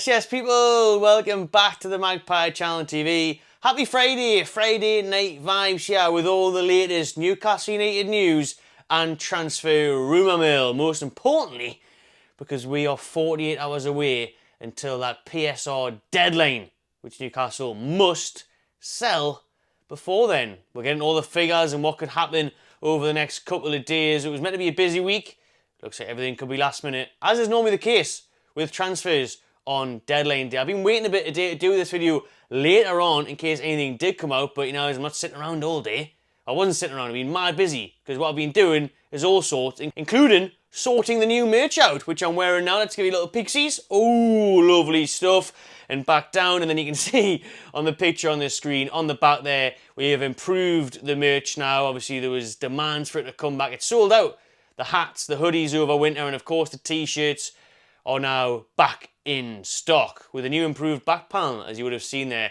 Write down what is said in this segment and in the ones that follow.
Yes, people, welcome back to the Magpie Channel TV. Happy Friday, Friday night vibes here with all the latest Newcastle United news and transfer rumour mill. Most importantly, because we are 48 hours away until that PSR deadline, which Newcastle must sell before then. We're getting all the figures and what could happen over the next couple of days. It was meant to be a busy week. Looks like everything could be last minute, as is normally the case with transfers on deadline day. I've been waiting a bit today to do this video later on in case anything did come out, but you know, I'm not sitting around all day. I wasn't sitting around, I've been mad busy, because what I've been doing is all sorts, including sorting the new merch out, which I'm wearing now. Let's give you little pixies. Oh, lovely stuff. And back down, and then you can see on the picture on the screen, on the back there, we have improved the merch now. Obviously, there was demands for it to come back. It's sold out. The hats, the hoodies over winter, and of course the t-shirts are now back in stock with a new improved back panel, as you would have seen there.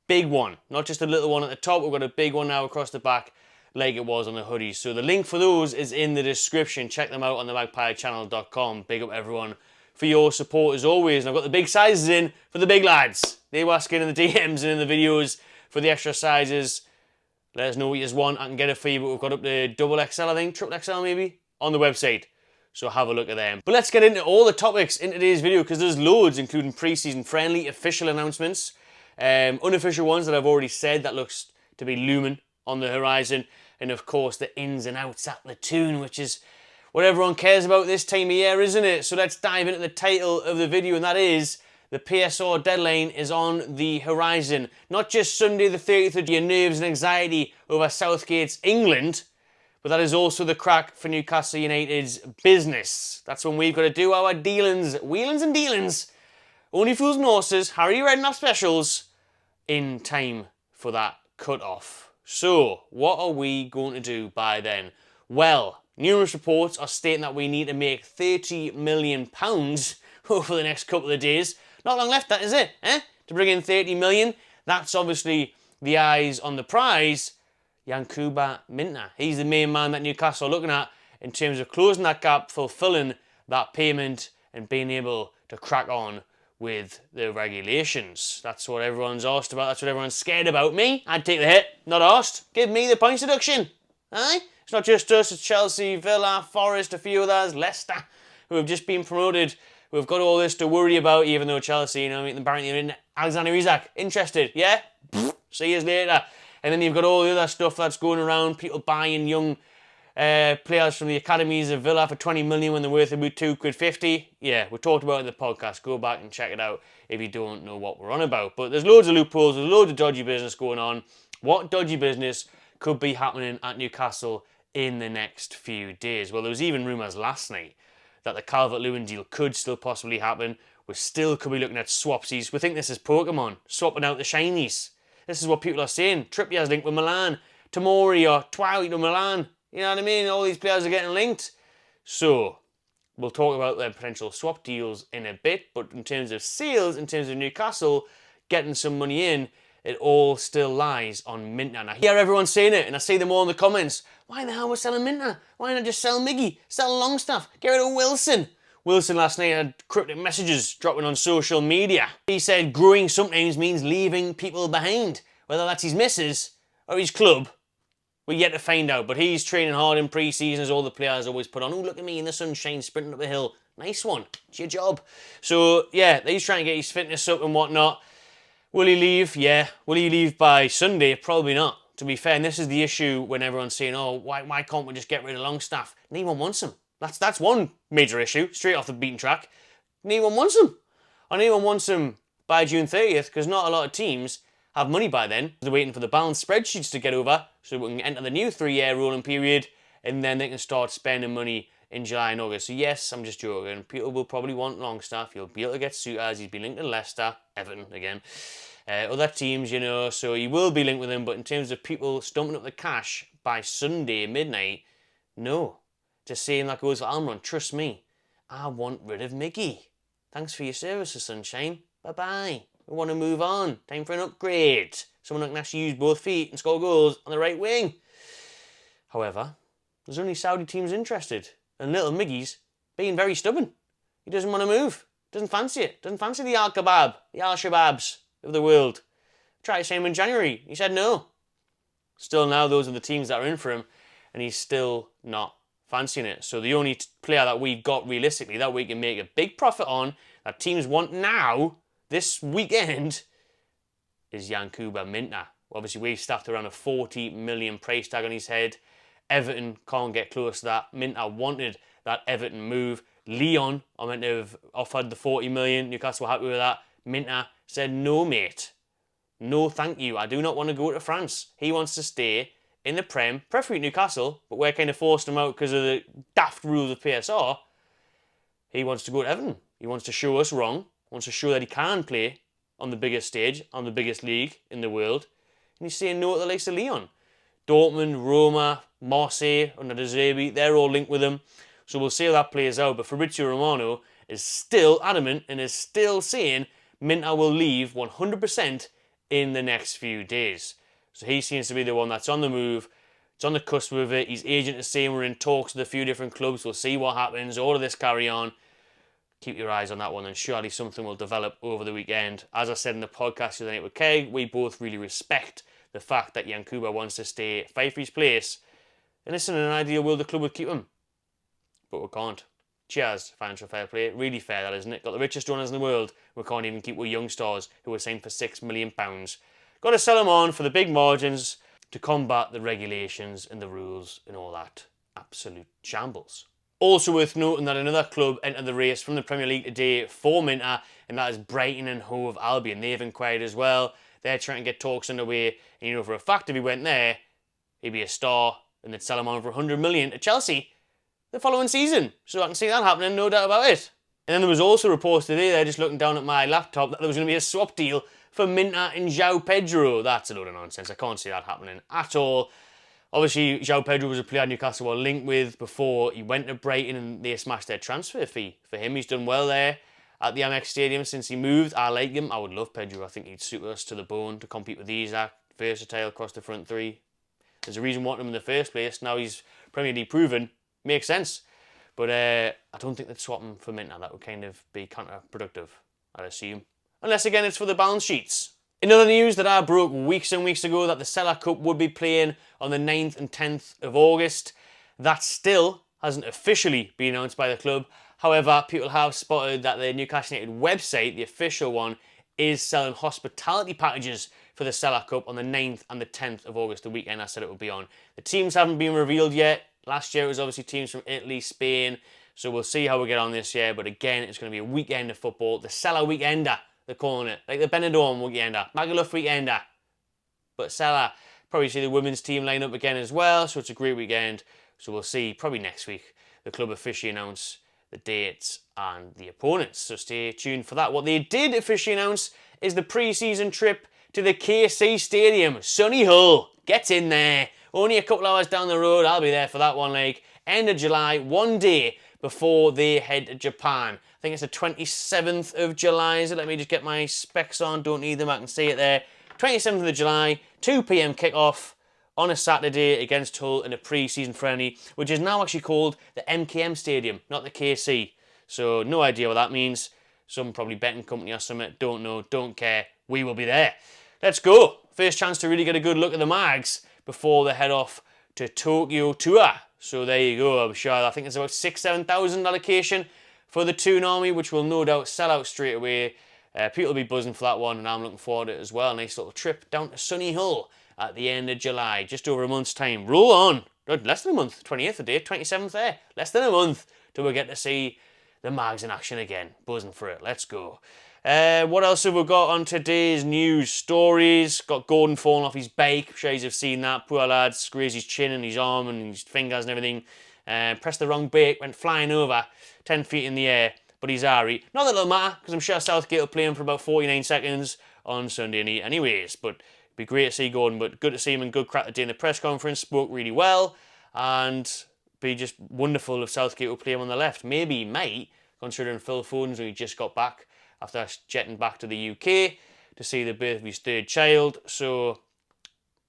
Big one, not just a little one at the top. We've got a big one now across the back like it was on the hoodies. So the link for those is in the description. Check them out on the magpiechannel.com. Big up everyone for your support as always. And I've got the big sizes in for the big lads. They were asking in the DMs and in the videos for the extra sizes. Let us know what you want. I can get it for you, but we've got up to double XL, I think, triple XL maybe, on the website. So have a look at them. But let's get into all the topics in today's video, because there's loads, including pre-season friendly, official announcements, unofficial ones that I've already said that looks to be looming on the horizon, and of course the ins and outs at the Toon, which is what everyone cares about this time of year, isn't it? So let's dive into the title of the video, and that is the PSR deadline is on the horizon. Not just Sunday the 30th of your nerves and anxiety over Southgate's England, but that is also the crack for Newcastle United's business. That's when we've got to do our dealings, wheelings and dealings, only fools and horses, Harry Redknapp specials, in time for that cut-off. So, what are we going to do by then? Well, numerous reports are stating that we need to make £30 million over the next couple of days. Not long left, that is it, eh? To bring in 30 million. That's obviously the eyes on the prize. Yankuba Minteh. He's the main man that Newcastle are looking at in terms of closing that gap, fulfilling that payment, and being able to crack on with the regulations. That's what everyone's asked about. That's what everyone's scared about. Me, I'd take the hit. Not asked. Give me the points deduction. Aye? It's not just us. It's Chelsea, Villa, Forest, a few others, Leicester, who have just been promoted. We've got all this to worry about, even though Chelsea, you know, apparently Alexander Isak, interested, yeah? See you later. And then you've got all the other stuff that's going around, people buying young players from the academies of Villa for 20 million when they're worth about £2.50. Yeah, we talked about it in the podcast. Go back and check it out if you don't know what we're on about. But there's loads of loopholes, there's loads of dodgy business going on. What dodgy business could be happening at Newcastle in the next few days? Well, there was even rumours last night that the Calvert-Lewin deal could still possibly happen. We still could be looking at swapsies. We think this is Pokemon, swapping out the shinies. This is what people are saying. Trippier's linked with Milan. Tomori or Twowy to Milan. You know what I mean? All these players are getting linked. So, we'll talk about their potential swap deals in a bit. But in terms of sales, in terms of Newcastle getting some money in, it all still lies on Minteh. And I hear everyone saying it, and I see them all in the comments. Why the hell are we selling Minteh? Why not just sell Miggy? Sell Longstaff? Get rid of Wilson? Wilson last night had cryptic messages dropping on social media. He said growing sometimes means leaving people behind. Whether that's his missus or his club, we're yet to find out. But he's training hard in pre-season, as all the players always put on. Oh, look at me in the sunshine sprinting up the hill. Nice one. It's your job. So, yeah, he's trying to get his fitness up and whatnot. Will he leave? Yeah. Will he leave by Sunday? Probably not, to be fair. And this is the issue when everyone's saying, oh, why can't we just get rid of Longstaff? No one wants him. That's one major issue, straight off the beaten track. No one wants him. And no one wants him by June 30th, because not a lot of teams have money by then. They're waiting for the balance spreadsheets to get over, so we can enter the new 3-year rolling period, and then they can start spending money in July and August. So yes, I'm just joking. People will probably want Longstaff. You'll be able to get Suitors. He's been linked to Leicester, Everton again. Other teams, you know, so he will be linked with them, but in terms of people stumping up the cash by Sunday midnight, no. Just saying that goes for Almiron. Trust me, I want rid of Mickey. Thanks for your services, sunshine. Bye-bye. We want to move on. Time for an upgrade. Someone who can actually use both feet and score goals on the right wing. However, there's only Saudi teams interested. And little Miggy's being very stubborn. He doesn't want to move. Doesn't fancy it. Doesn't fancy the Al-Kebab, the Al-Shababs of the world. Tried to say him in January. He said no. Still now, those are the teams that are in for him, and he's still not fancying it. So the only player that we've got realistically that we can make a big profit on, that teams want now, this weekend, is Yankuba Minteh. Obviously, we've staffed around a 40 million price tag on his head. Everton can't get close to that. Minteh wanted that Everton move. Lyon are meant to have offered the 40 million. Newcastle were happy with that. Minteh said, no, mate. No, thank you. I do not want to go to France. He wants to stay in the Prem, preferably Newcastle, but we're kind of forced him out because of the daft rules of PSR. He wants to go to Everton. He wants to show us wrong. He wants to show that he can play on the biggest stage, on the biggest league in the world. And he's saying no to the likes of Lyon. Dortmund, Roma, Marseille, under De Zerbi, they're all linked with him. So we'll see how that plays out. But Fabrizio Romano is still adamant and is still saying Minteh will leave 100% in the next few days. So he seems to be the one that's on the move. It's on the cusp of it. His agent is saying we're in talks with a few different clubs. We'll see what happens. All of this carry on. Keep your eyes on that one, and surely something will develop over the weekend. As I said in the podcast the other night with Keg, we both really respect the fact that Yankuba wants to stay, fight for his place. And listen, in an ideal world, the club would keep him. But we can't. Cheers, financial fair play. Really fair, that, isn't it? Got the richest owners in the world. We can't even keep with young stars who were signed for £6 million. Got to sell them on for the big margins to combat the regulations and the rules and all that. Absolute shambles. Also worth noting that another club entered the race from the Premier League today for Minteh, and that is Brighton and Hove Albion. They've inquired as well. They're trying to get talks underway, and you know for a fact if he went there, he'd be a star, and they'd sell him on for 100 million to Chelsea the following season. So I can see that happening, no doubt about it. And then there was also reports today, there just looking down at my laptop, that there was going to be a swap deal for Minteh and João Pedro. That's a load of nonsense. I can't see that happening at all. Obviously, João Pedro was a player Newcastle were linked with before he went to Brighton, and they smashed their transfer fee for him. He's done well there at the Amex Stadium since he moved. I like him. I would love Pedro. I think he'd suit us to the bone to compete with Isaac. Versatile across the front three. There's a reason we want him in the first place. Now he's Premier League proven. Makes sense. But I don't think they'd swap him for Minteh. That would kind of be counterproductive, I'd assume. Unless, again, it's for the balance sheets. In other news that I broke weeks and weeks ago, that the Sela Cup would be playing on the 9th and 10th of August. That still hasn't officially been announced by the club. However, people have spotted that the Newcastle United website, the official one, is selling hospitality packages for the Sela Cup on the 9th and the 10th of August, the weekend I said it would be on. The teams haven't been revealed yet. Last year it was obviously teams from Italy, Spain, so we'll see how we get on this year. But again, it's going to be a weekend of football. The Sela Weekender, they're calling it. Like the Benidorm Weekender, Magaluf Weekender. But Sela, probably see the women's team line up again as well, so it's a great weekend. So we'll see, probably next week, the club officially announce the dates and the opponents. So stay tuned for that. What they did officially announce is the pre-season trip to the KC Stadium. Sunny Hull, get in there. Only a couple hours down the road, I'll be there for that one, like end of July, one day before they head to Japan. I think it's the 27th of July, so let me just get my specs on, don't need them, I can see it there. 27th of July, 2 PM kickoff on a Saturday against Hull in a pre-season friendly, which is now actually called the MKM Stadium, not the KC. So no idea what that means. Some probably betting company or something, don't know, don't care, we will be there. Let's go. First chance to really get a good look at the Mags before they head off to Tokyo Tour. So there you go, I'm sure. I think it's about 6,000-7,000 allocation for the Toon Army, which will no doubt sell out straight away. People will be buzzing for that one, and I'm looking forward to it as well. Nice little trip down to Sunny Hull at the end of July, just over a month's time. Roll on. Less than a month, 20th of day, 27th there. Less than a month till we get to see the Mags in action again. Buzzing for it. Let's go. What else have we got on today's news stories? Got Gordon falling off his bike. I'm sure you have seen that. Poor lad, grazed his chin and his arm and his fingers and everything. Pressed the wrong brake, went flying over 10 feet in the air. But he's alright. Not that it'll matter, because I'm sure Southgate will play him for about 49 seconds on Sunday night anyways. But it'd be great to see Gordon. But good to see him in good crack today in the press conference. Spoke really well. And be just wonderful if Southgate will play him on the left. Maybe he might, considering Phil Foden's only just got back after jetting back to the UK to see the birth of his third child. So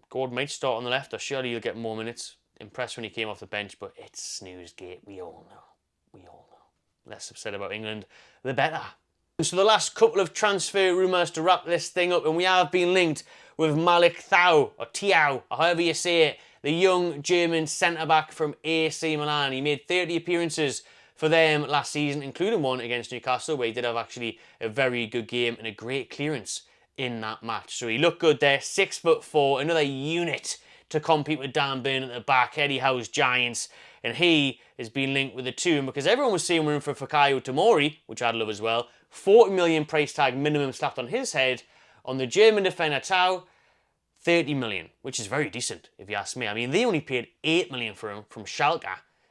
Gordon might start on the left, or surely he'll get more minutes. Impressed when he came off the bench, but it's snoozegate, we all know. We all know. Less said about England, the better. So the last couple of transfer rumours to wrap this thing up, and we have been linked with Malik Thiaw, or Thiaw, or however you say it, the young German centre-back from AC Milan. He made 30 appearances for them last season, including one against Newcastle, where he did have actually a very good game and a great clearance in that match. So he looked good there, 6'4", another unit to compete with Dan Burn at the back, Eddie Howe's Giants, and he has been linked with the Toon because everyone was saying we're in for Fikayo Tomori, which I'd love as well. 40 million price tag minimum slapped on his head. On the German defender Thiaw, 30 million, which is very decent if you ask me. I mean, they only paid 8 million for him from Schalke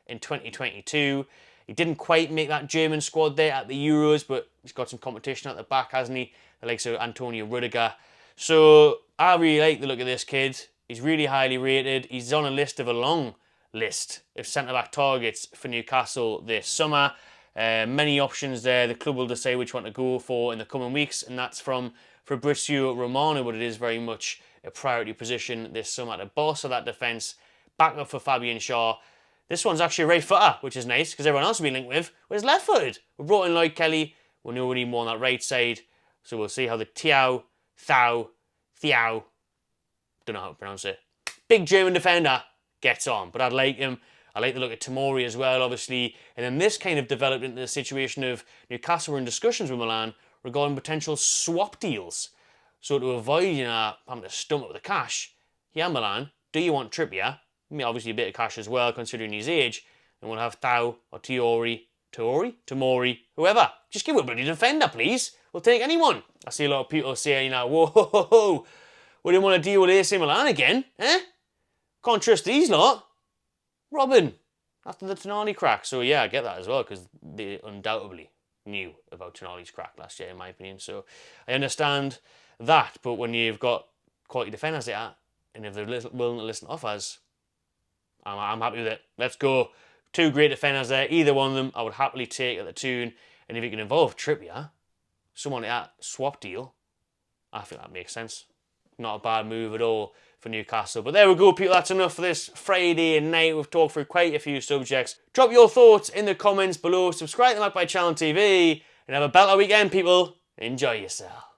in 2022. He didn't quite make that German squad there at the Euros, but he's got some competition at the back, hasn't he? The likes of Antonio Rudiger. So I really like the look of this kid. He's really highly rated. He's on a list of a long list of centre-back targets for Newcastle this summer. Many options there. The club will decide which one to go for in the coming weeks, and that's from Fabrizio Romano, but it is very much a priority position this summer to bolster that defence. Back up for Fabian Shaw. This one's actually a right footer, which is nice because everyone else we've been linked with was left footed. We brought in Lloyd Kelly. We know we need more on that right side, so we'll see how the Thiaw, don't know how to pronounce it, big German defender gets on. But I'd like him. I like the look at Tomori as well, obviously. And then this kind of developed into the situation of Newcastle were in discussions with Milan regarding potential swap deals. So to avoid, having to stump up the cash, yeah, Milan, do you want Trippier? I mean, obviously a bit of cash as well, considering his age. And we'll have Thiaw or Tomori, whoever. Just give a bloody defender, please. We'll take anyone. I see a lot of people saying, whoa, we didn't want to deal with AC Milan again, eh? Can't trust these lot. Robin, after the Tonali crack. So yeah, I get that as well, because they undoubtedly knew about Tonali's crack last year, in my opinion. So I understand that, but when you've got quality defenders like that, and if they're willing to listen to offers, I'm happy with it. Let's go. 2 great defenders there. Either one of them I would happily take at the Toon. And if you can involve Trippier, someone like that swap deal, I think that makes sense. Not a bad move at all for Newcastle. But there we go, people. That's enough for this Friday night. We've talked through quite a few subjects. Drop your thoughts in the comments below. Subscribe to the Magpie Channel TV. And have a better weekend, people. Enjoy yourself.